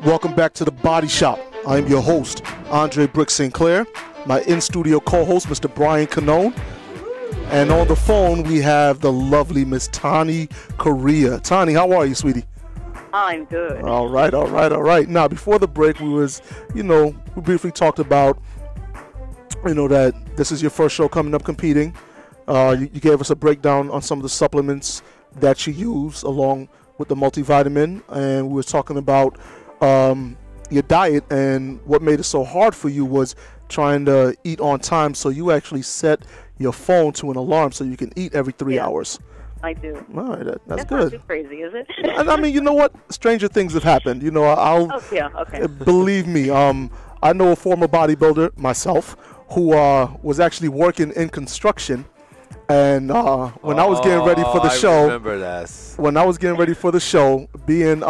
Welcome back to the Body Shop. I am your host, Andre Brooks Sinclair. My in-studio co-host, Mr. Brian Canone. And on the phone, we have the lovely Miss Tani Correia. Tani, how are you, sweetie? I'm good. All right. Now, before the break, we briefly talked about, that this is your first show coming up competing. You gave us a breakdown on some of the supplements that you use along with the multivitamin, and we were talking about your diet, and what made it so hard for you was trying to eat on time, so you actually set your phone to an alarm so you can eat every 3 hours. I do. All right, that's good. Not good. too crazy, is it? I mean, you know what? Stranger things have happened. Okay. Believe me, I know a former bodybuilder myself who was actually working in construction, and when I was getting ready for the show, remember this. When I was getting ready for the show, being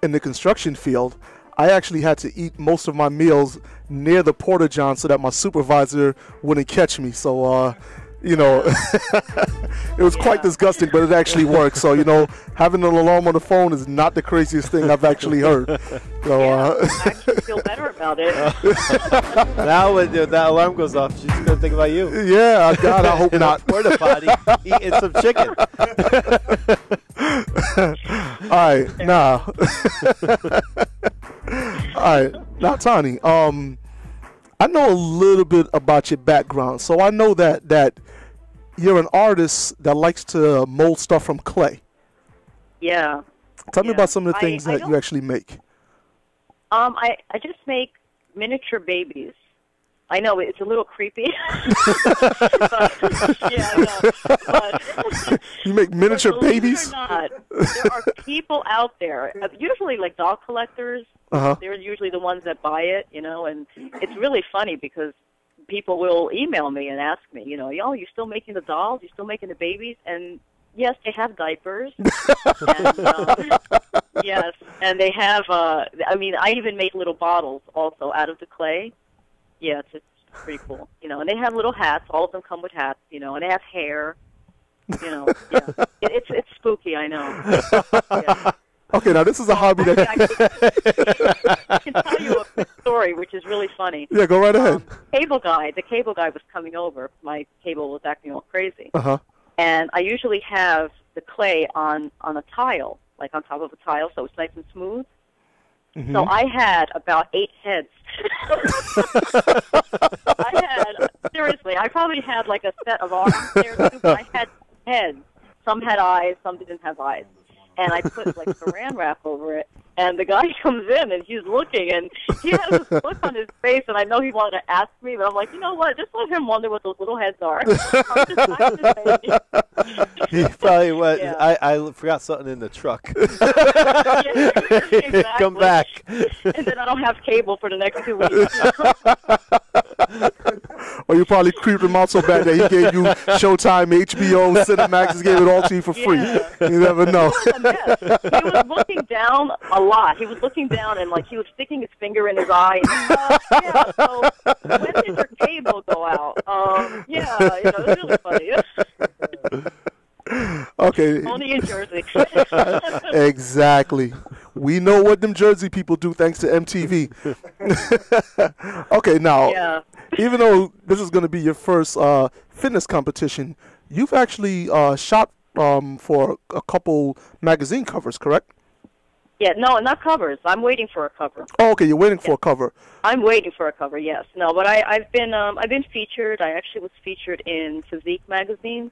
in the construction field, I actually had to eat most of my meals near the porta-john so that my supervisor wouldn't catch me. So, it was quite disgusting, but it actually worked. So, having an alarm on the phone is not the craziest thing I've actually heard. So, I actually feel better about it. Now when that alarm goes off, she's going to think about you. Yeah, God, I hope not. Porta potty, eating some chicken. All right, now, Tani, I know a little bit about your background, so I know that you're an artist that likes to mold stuff from clay. Yeah. Tell me about some of the things that you actually make. I just make miniature babies. I know it's a little creepy. But you make miniature babies? Or not, there are people out there, usually like dog collectors. They're usually the ones that buy it, and it's really funny because people will email me and ask me, yo, you still making the dolls? You still making the babies? And yes, they have diapers. And, yes, and they have, I even make little bottles also out of the clay. Yeah, it's pretty cool. And they have little hats. All of them come with hats, and they have hair. Yeah. It's spooky, I know. Yeah. Okay, now this is a hobby that... I can tell you a quick story, which is really funny. Yeah, go right ahead. The cable guy was coming over. My cable was acting all crazy. And I usually have the clay on a tile, like on top of a tile, so it's nice and smooth. So I had about 8 heads. Seriously, I probably had like a set of arms there too, but I had heads. Some had eyes, some didn't have eyes. And I put like saran wrap over it. And the guy comes in and he's looking and he has this look on his face, and I know he wanted to ask me, but I'm like, you know what? Just let him wonder what those little heads are. He probably was. Yeah. I forgot something in the truck. Yeah, exactly. Come back. And then I don't have cable for the next 2 weeks. Or you probably creeped him out so bad that he gave you Showtime, HBO, Cinemax, just gave it all to you for free. Yeah. You never know. He was looking down a lot. He was looking down and like he was sticking his finger in his eye. And, so when did your cable go out? It was really funny. Okay. Only in Jersey. Exactly. We know what them Jersey people do thanks to MTV. Okay, now, even though this is going to be your first fitness competition, you've actually shot for a couple magazine covers, correct? Yeah, no, not covers. I'm waiting for a cover. Oh, okay, you're waiting for a cover. I'm waiting for a cover. Yes, no, but I've been featured. I actually was featured in Physique magazine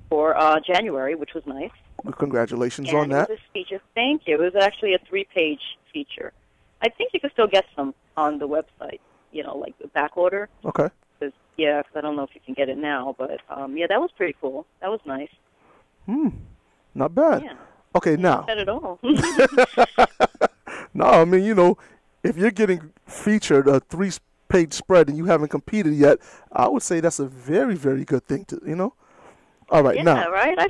for January, which was nice. Well, congratulations on that. It was a feature. Thank you. It was actually a 3-page feature. I think you can still get some on the website. Like the back order. Okay. Cause I don't know if you can get it now, but that was pretty cool. That was nice. Not bad. Yeah. Okay, now. Not bad at all. No, I mean, if you're getting featured a 3-page spread and you haven't competed yet, I would say that's a very, very good thing to. All right, yeah, now. Right. I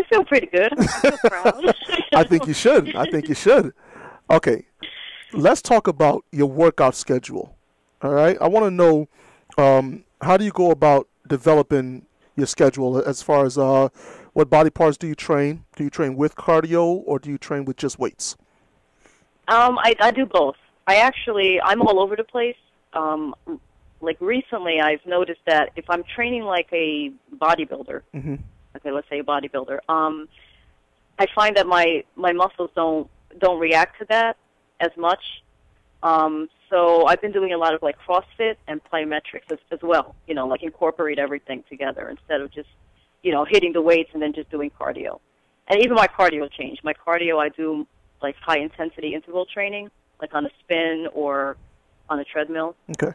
feel pretty good. I feel proud. I think you should. Okay, let's talk about your workout schedule. All right, I want to know how do you go about developing your schedule as far as what body parts do you train? Do you train with cardio or do you train with just weights? I do both. I'm all over the place. Like recently, I've noticed that if I'm training like a bodybuilder, okay, let's say a bodybuilder, I find that my muscles don't react to that as much. So I've been doing a lot of like CrossFit and plyometrics as well. You know, like incorporate everything together instead of just, you know, hitting the weights and then just doing cardio. And even my cardio changed. My cardio, I do like high intensity interval training, like on a spin or on a treadmill. Okay.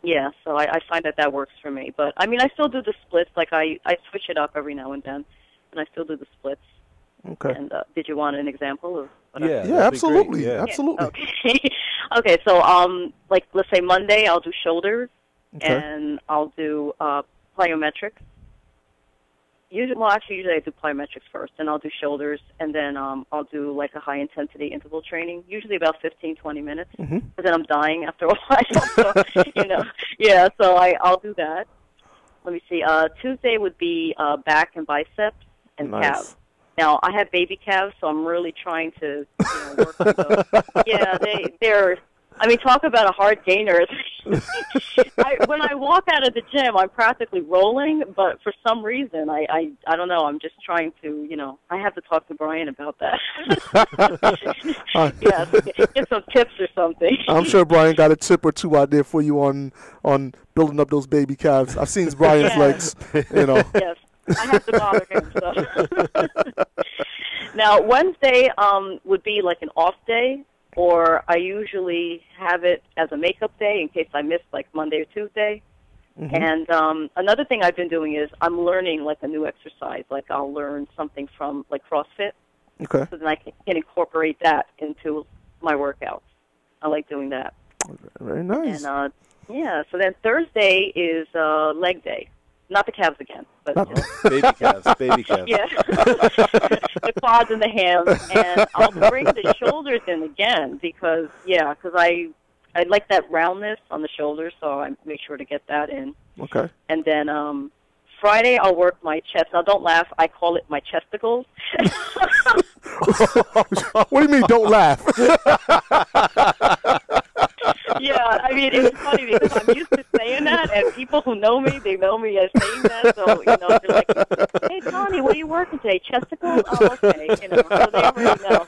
Yeah, so I find that works for me. But, I mean, I still do the splits. Like, I switch it up every now and then, and I still do the splits. Okay. And did you want an example of what Yeah, absolutely. Yeah. Absolutely. Okay. Okay, so, like, let's say Monday I'll do shoulders, and I'll do plyometrics. Usually I do plyometrics first, and I'll do shoulders, and then I'll do like a high-intensity interval training, usually about 15, 20 minutes, but then I'm dying after a while, so, you know. Yeah, so I'll do that. Let me see. Tuesday would be back and biceps and calves. Now, I have baby calves, so I'm really trying to work with those. Yeah, they're... I mean, talk about a hard gainer. When I walk out of the gym, I'm practically rolling, but for some reason, I don't know, I'm just trying to, you know, I have to talk to Brian about that. Yeah, get some tips or something. I'm sure Brian got a tip or two out there for you on building up those baby calves. I've seen Brian's legs, you know. Yes, I have to bother him. So. Now, Wednesday would be like an off day. Or I usually have it as a makeup day in case I miss like Monday or Tuesday. And another thing I've been doing is I'm learning like a new exercise. Like I'll learn something from like CrossFit. Okay. So then I can incorporate that into my workouts. I like doing that. Very nice. And yeah, so then Thursday is leg day. Not the calves again, but baby calves, baby calves. Yeah, the quads and the hams, and I'll bring the shoulders in again because I like that roundness on the shoulders, so I make sure to get that in. Okay. And then Friday I'll work my chest. Now don't laugh, I call it my chesticles. What do you mean? Don't laugh? Yeah, I mean, it's funny because I'm used to saying that, and people who know me, they know me as saying that, so, you know, they're like, hey, Tani, what are you working today, chesticles? Oh, okay, you know, so they already know.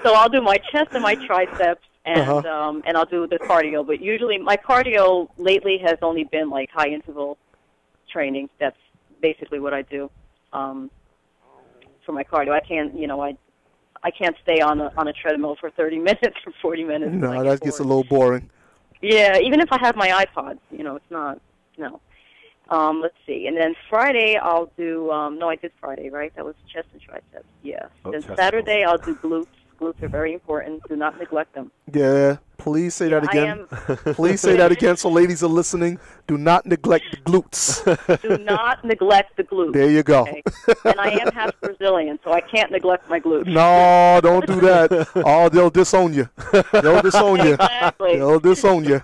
So I'll do my chest and my triceps, and I'll do the cardio, but usually my cardio lately has only been, like, high-interval training. That's basically what I do for my cardio. I can't, you know, I can't stay on a treadmill for 30 minutes or 40 minutes. No, that gets a little boring. Yeah, even if I have my iPods, you know, it's not, no. Let's see. And then Friday I'll do, no, I did Friday, right? That was chest and triceps, yeah. Then Saturday I'll do glutes. Glutes are very important. Do not neglect them. Yeah, please say that again. Please say that again so ladies are listening. Do not neglect the glutes. Do not neglect the glutes. There you go. Okay? And I am half Brazilian, so I can't neglect my glutes. No, don't do that. Oh, they'll disown you. They'll disown you. Exactly. They'll disown you.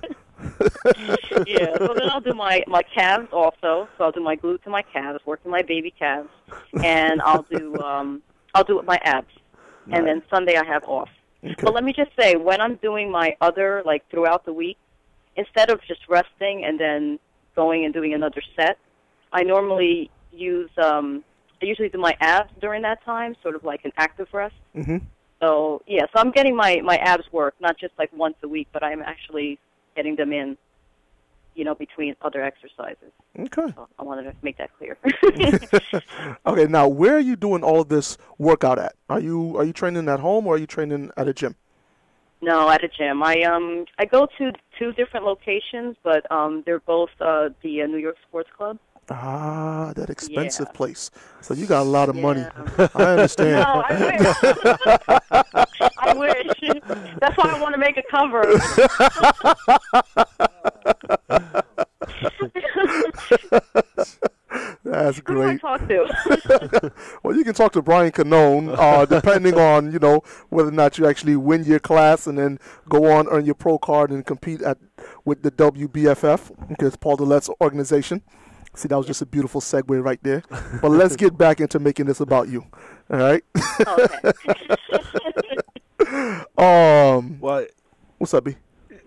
Yeah, so then I'll do my calves also. So I'll do my glutes and my calves, working my baby calves, and I'll do my abs. Nice. And then Sunday I have off. Okay. But let me just say, when I'm doing my other, like throughout the week, instead of just resting and then going and doing another set, I normally use, I usually do my abs during that time, sort of like an active rest. So, yeah, so I'm getting my abs work, not just like once a week, but I'm actually getting them in, you know, between other exercises. Okay. So I wanted to make that clear. Okay, now where are you doing all this workout at? Are you training at home or are you training at a gym? No, at a gym. I go to 2 different locations, but they're both the New York Sports Club. Ah, that expensive place. So you got a lot of money. I understand. No, I wish. That's why I want to make a cover. That's great. Who do I talk to? Well, you can talk to Brian Canone, depending on, you know, whether or not you actually win your class and then go on, earn your pro card and compete with the WBFF, because Paul Dillette's organization. See, that was just a beautiful segue right there. But let's get back into making this about you. All right? Okay. Well, what's up, B?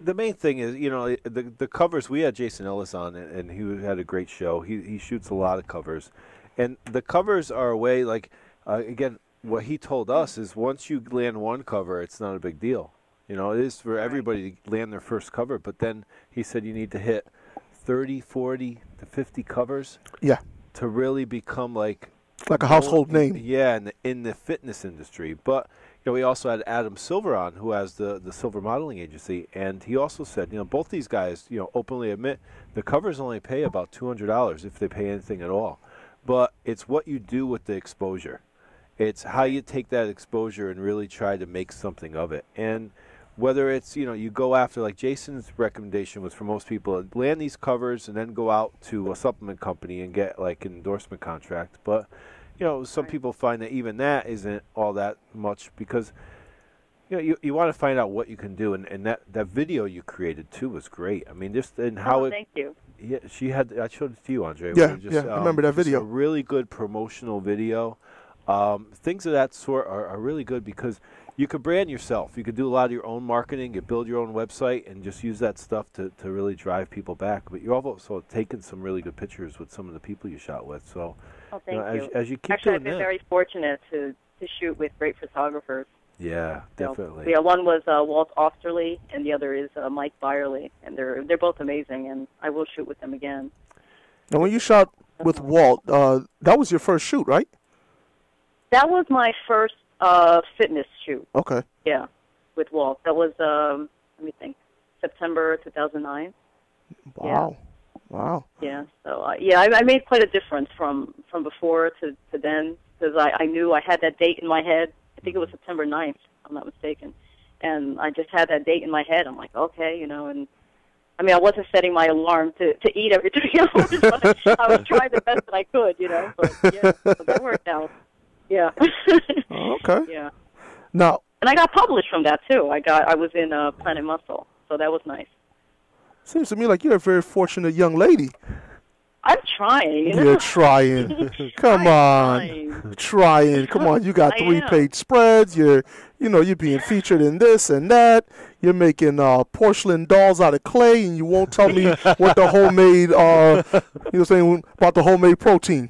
the main thing is, the covers. We had Jason Ellis on, and he had a great show. He shoots a lot of covers, and the covers are a way. Like again, what he told us is once you land one cover, it's not a big deal. It is for everybody to land their first cover, but then he said you need to hit 30, 40 to 50 covers. Yeah. To really become like a household name. Yeah, in the fitness industry, but. We also had Adam Silver on, who has the Silver Modeling Agency, and he also said, both these guys, openly admit the covers only pay about $200 if they pay anything at all. But it's what you do with the exposure. It's how you take that exposure and really try to make something of it. And whether it's, you go after, like Jason's recommendation was for most people, land these covers and then go out to a supplement company and get like an endorsement contract. But some people find that even that isn't all that much because, you want to find out what you can do. And that video you created, too, was great. I mean, just and how thank you. Yeah, I showed it to you, Andre. Yeah, I remember that video. A really good promotional video. Things of that sort are really good because you could brand yourself. You could do a lot of your own marketing. You build your own website and just use that stuff to really drive people back. But you're also taking some really good pictures with some of the people you shot with. So, thank you. As you keep Actually, doing I've been that. very fortunate to shoot with great photographers. Yeah, definitely. Yeah, one was Walt Osterly, and the other is Mike Byerly, and they're both amazing, and I will shoot with them again. Now, when you shot with Walt, that was your first shoot, right? That was my first fitness shoot. Okay. Yeah, with Walt. That was, let me think, September 2009. Wow. Yeah. Wow. Yeah, so, I made quite a difference from before to then, because I knew I had that date in my head. I think it was September 9th, if I'm not mistaken. And I just had that date in my head. I'm like, okay, and I mean, I wasn't setting my alarm to eat every 3 hours, but I was trying the best that I could, but yeah, so that worked out. Yeah. Okay. Yeah. Now, and I got published from that too. I was in Planet Muscle, so that was nice. Seems to me like you're a very fortunate young lady. I'm trying. You're trying. Come on. Trying. Come on. You got 3-page spreads. You're being featured in this and that. You're making porcelain dolls out of clay, and you won't tell me what the homemade, saying about the homemade protein.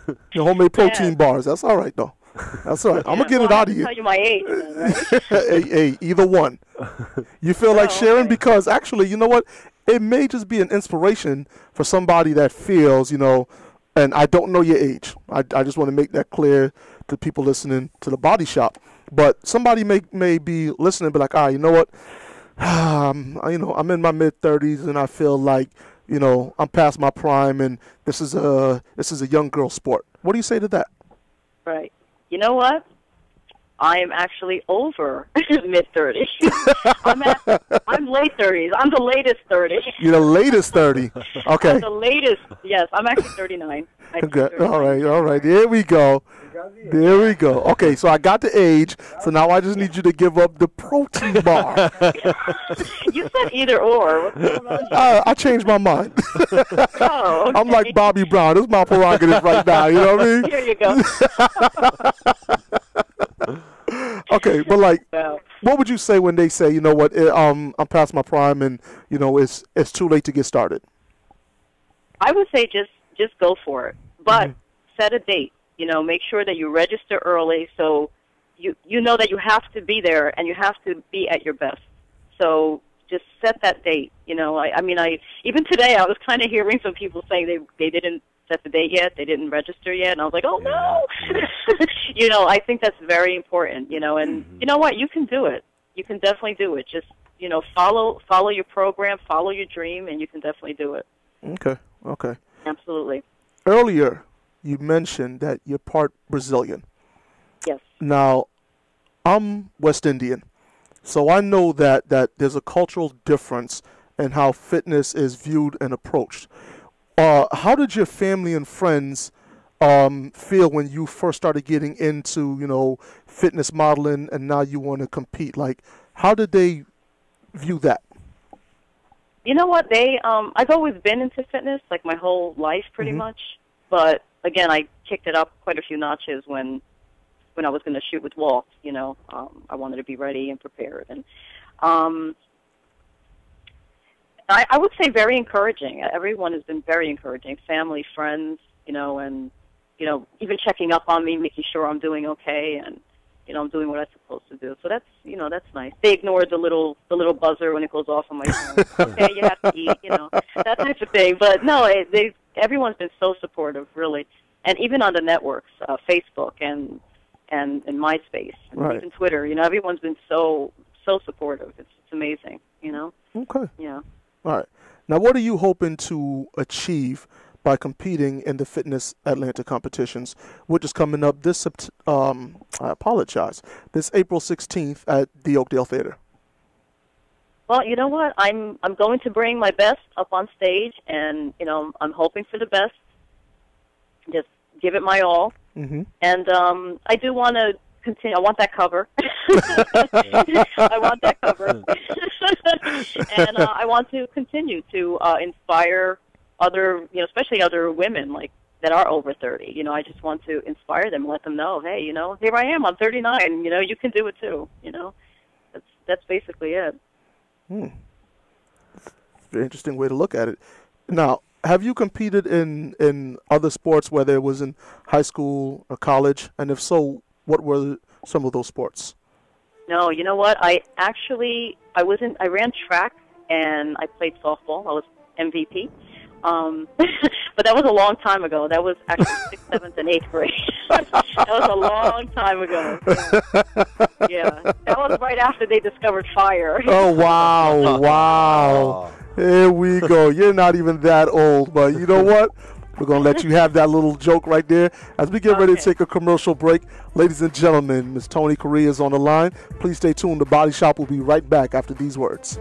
The homemade protein bars. That's all right, though. That's all right. I'm going to get it out of you. I'll tell you my age, right? hey, either one. You feel like sharing? Because actually, you know what? It may just be an inspiration for somebody that feels, and I don't know your age. I just want to make that clear to people listening to the Body Shop. But somebody may be listening and be like, you know what? I'm in my mid-30s and I feel like, I'm past my prime and this is a young girl sport. What do you say to that? Right. You know what? I am actually over mid-30s. I'm late 30s. I'm the latest 30. You're the latest 30. Okay. I'm the latest. Yes, I'm actually 39. Okay. All right. There we go. Okay, so I got the age, so now I just need you to give up the protein bar. You said either or. What's going on here? I changed my mind. Oh, okay. I'm like Bobby Brown. This is my prerogative right now, you know what I mean? Here you go. Okay, but what would you say when they say, you know what, I'm past my prime and, it's too late to get started? I would say just go for it, but set a date. Make sure that you register early so you know that you have to be there and you have to be at your best. So just set that date. I even today I was kind of hearing some people saying they didn't set the date yet, they didn't register yet, and I was like, oh no. I think that's very important. And you know what, you can do it. You can definitely do it. Just follow your program, follow your dream, and you can definitely do it. Okay. Absolutely. Earlier, you mentioned that you're part Brazilian. Yes. Now, I'm West Indian, so I know that there's a cultural difference in how fitness is viewed and approached. How did your family and friends feel when you first started getting into, fitness modeling and now you want to compete? Like, how did they view that? You know what? I've always been into fitness, like my whole life pretty much. But, again, I kicked it up quite a few notches when when I was going to shoot with Walt. You know, I wanted to be ready and prepared, and I would say very encouraging. Everyone has been very encouraging, family, friends, you know, and you know, even checking up on me, making sure I'm doing okay, and you know, I'm doing what I'm supposed to do. So that's, you know, that's nice. They ignored the little buzzer when it goes off on my phone. Okay, you have to eat, you know, that type of thing. But no, everyone's been so supportive, really, and even on the networks, Facebook and MySpace, and right. even Twitter. You know, everyone's been so supportive. It's amazing. You know. Okay. Yeah. All right. Now, what are you hoping to achieve by competing in the Fitness Atlanta competitions, which is coming up this this April 16th at the Oakdale Theater? Well, you know what? I'm going to bring my best up on stage, and you know, I'm hoping for the best. Just give it my all, mm-hmm. and I do want to continue. I want that cover. I want that cover, and I want to continue to inspire other, you know, especially other women like that are over 30. You know, I just want to inspire them, let them know, hey, you know, here I am, I'm 39. You know, you can do it too. You know, that's basically it. Very interesting way to look at it. Now, have you competed in other sports, whether it was in high school or college, and if so, what were some of those sports? No, you know what? I ran track and I played softball. I was MVP. But that was a long time ago. That was actually 6th, 7th, and 8th grade. That was a long time ago. Yeah. That was right after they discovered fire. Oh, wow. Wow. Here we go. You're not even that old, but you know what? We're going to let you have that little joke right there. As we get ready to take a commercial break, ladies and gentlemen, Ms. Tani Correia is on the line. Please stay tuned. The Body Shop will be right back after these words.